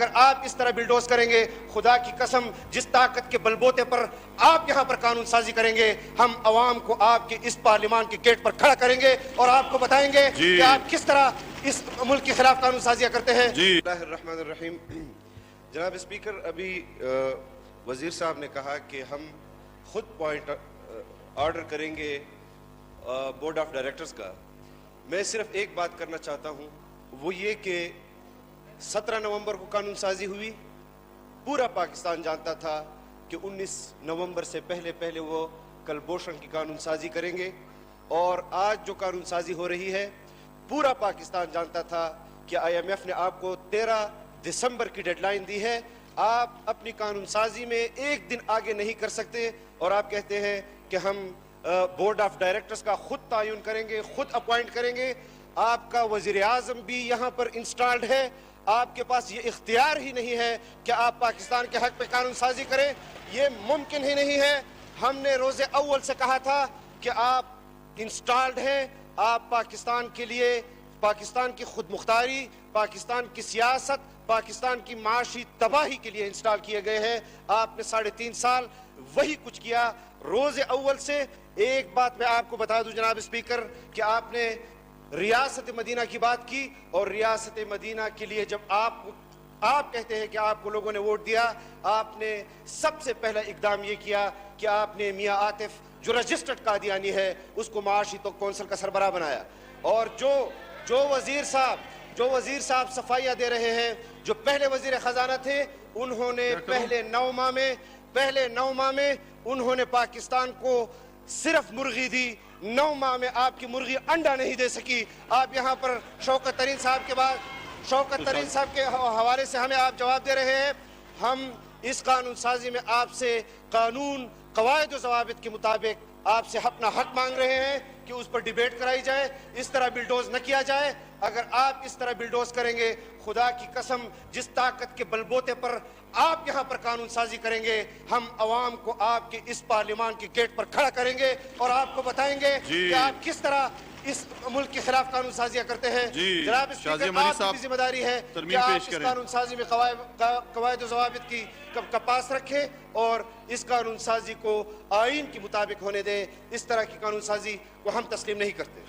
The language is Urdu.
اگر آپ اس طرح بلڈوز کریں گے، خدا کی قسم جس طاقت کے بلبوتے پر آپ یہاں پر قانون سازی کریں گے، ہم عوام کو آپ کے اس پارلیمان کے گیٹ پر کھڑا کریں گے اور آپ کو بتائیں گے کہ آپ کس طرح اس ملک کے خلاف قانون سازیاں کرتے ہیں۔ بسم اللہ الرحمن الرحیم۔ جناب اسپیکر، ابھی وزیر صاحب نے کہا کہ ہم خود پوائنٹ آرڈر کریں گے بورڈ آف ڈائریکٹرز کا۔ میں صرف ایک بات کرنا چاہتا ہوں، وہ یہ کہ 17 نومبر کو قانون سازی ہوئی، پورا پاکستان جانتا تھا کہ 19 نومبر سے پہلے وہ کلبھوشن کی قانون سازی کریں گے، اور آج جو قانون سازی ہو رہی ہے پورا پاکستان جانتا تھا کہ IMF نے آپ کو 13 دسمبر کی ڈیڈ لائن دی ہے، آپ اپنی قانون سازی میں ایک دن آگے نہیں کر سکتے، اور آپ کہتے ہیں کہ ہم بورڈ آف ڈائریکٹرز کا خود تعین کریں گے، خود اپوائنٹ کریں گے۔ آپ کا وزیر اعظم بھی یہاں پر انسٹالڈ ہے، آپ کے پاس یہ اختیار ہی نہیں ہے کہ آپ پاکستان کے حق پہ قانون سازی کریں، یہ ممکن ہی نہیں ہے۔ ہم نے روز اول سے کہا تھا کہ آپ انسٹالڈ ہیں، آپ پاکستان کے لیے، پاکستان کی خود مختاری، پاکستان کی سیاست، پاکستان کی معاشی تباہی کے لیے انسٹال کیے گئے ہیں۔ آپ نے 3.5 سال وہی کچھ کیا۔ روز اول سے ایک بات میں آپ کو بتا دوں جناب اسپیکر کہ آپ نے ریاست مدینہ کی بات کی، اور ریاست مدینہ کے لیے جب آپ کہتے ہیں کہ آپ کو لوگوں نے ووٹ دیا، آپ نے سب سے پہلا اقدام یہ کیا کہ آپ نے میاں عاطف جو رجسٹرڈ قادیانی ہے اس کو معاشی تو کونسل کا سربراہ بنایا، اور جو وزیر صاحب صفائیاں دے رہے ہیں، جو پہلے وزیر خزانہ تھے، انہوں نے پہلے 9 ماہ میں انہوں نے پاکستان کو صرف مرغی دی، 9 ماہ میں آپ کی مرغی انڈا نہیں دے سکی۔ آپ یہاں پر شوکت ترین صاحب کے حوالے سے ہمیں آپ جواب دے رہے ہیں۔ ہم اس قانون سازی میں آپ سے قانون، قواعد و ضوابط کے مطابق آپ سے اپنا حق مانگ رہے ہیں کہ اس پر ڈیبیٹ کرائی جائے، اس طرح بلڈوز نہ کیا جائے۔ اگر آپ اس طرح بلڈوز کریں گے، خدا کی قسم جس طاقت کے بلبوتے پر آپ یہاں پر قانون سازی کریں گے، ہم عوام کو آپ کے اس پارلیمان کے گیٹ پر کھڑا کریں گے اور آپ کو بتائیں گے کہ آپ کس طرح اس ملک کے خلاف قانون سازیاں کرتے ہیں۔ جناب اسپیکر، آپ کی ذمہ داری ہے کہ آپ اس قانون سازی میں قواعد و ضوابط کی پاس رکھیں اور اس قانون سازی کو آئین کے مطابق ہونے دیں۔ اس طرح کی قانون سازی کو ہم تسلیم نہیں کرتے۔